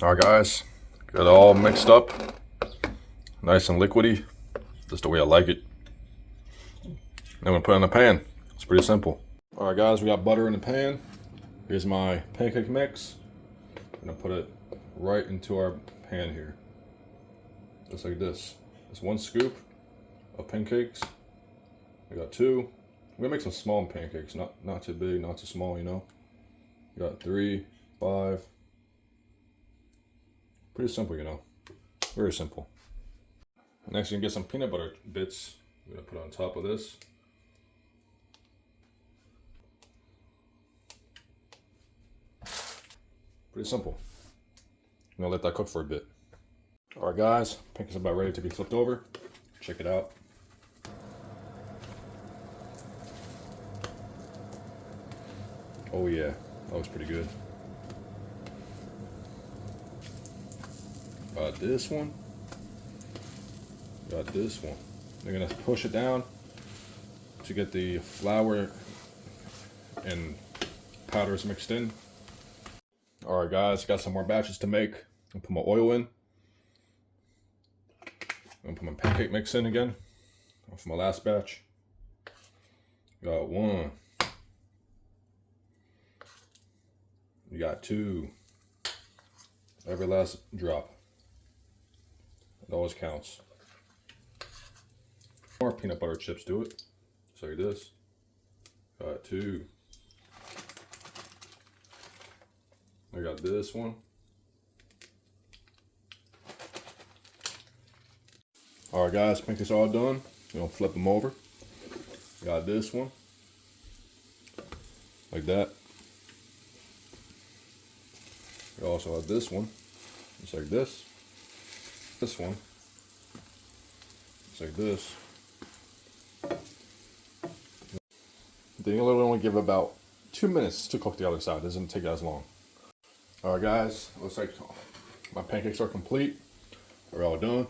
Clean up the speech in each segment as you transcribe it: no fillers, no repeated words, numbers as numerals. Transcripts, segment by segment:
Alright guys, got it all mixed up, nice and liquidy, just the way I like it. Then I'm gonna put it in the pan. It's pretty simple. Alright guys, we got butter in the pan. Here's my pancake mix. I'm gonna put it right into our pan here. Just like this. Just one scoop of pancakes. We got two. We're gonna make some small pancakes, not too big, not too small, you know. We got 3, 5. Pretty simple, you know. Very simple. Next, you can get some peanut butter bits. We're gonna put on top of this. Pretty simple. I'm gonna let that cook for a bit. All right, guys, pancakes about ready to be flipped over. Check it out. Oh yeah, that was pretty good. Got this one. Got this one. They're gonna push it down to get the flour and powders mixed in. All right, guys, got some more batches to make. I'll put my oil in. I'm gonna put my pancake mix in again for my last batch. Got 1. You got 2. Every last drop. It always counts. More peanut butter chips to it. So like this. Got 2. I got this one. Alright guys, pancakes all done. We're gonna flip them over. Got this one. Like that. We also have this one. Just like this. This one. Just like this. Then you'll only give about 2 minutes to cook the other side. It doesn't take as long. Alright guys, looks like my pancakes are complete. They're all done.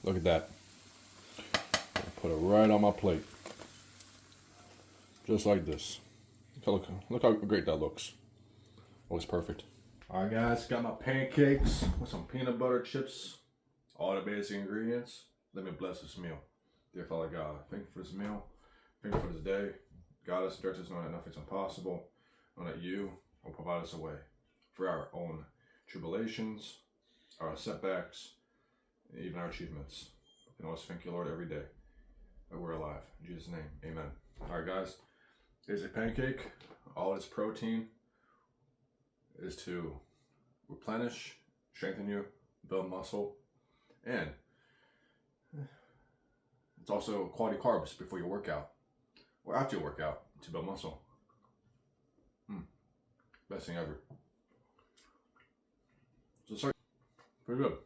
Look at that. Put it right on my plate. Just like this. Look how great that looks. It looks perfect. Alright guys, got my pancakes with some peanut butter chips. All the basic ingredients. Let me bless this meal. Dear Father God, thank you for this meal. Thank you for this day. God us, direct us, knowing that nothing's impossible. Knowing that you will provide us a way for our own tribulations, our setbacks, and even our achievements. We can always thank you, Lord, every day that we're alive. In Jesus' name, amen. Alright guys, here's a pancake. All its protein is to replenish, strengthen you, build muscle, and it's also quality carbs before your workout or after your workout to build muscle. Best thing ever. So sorry, pretty good.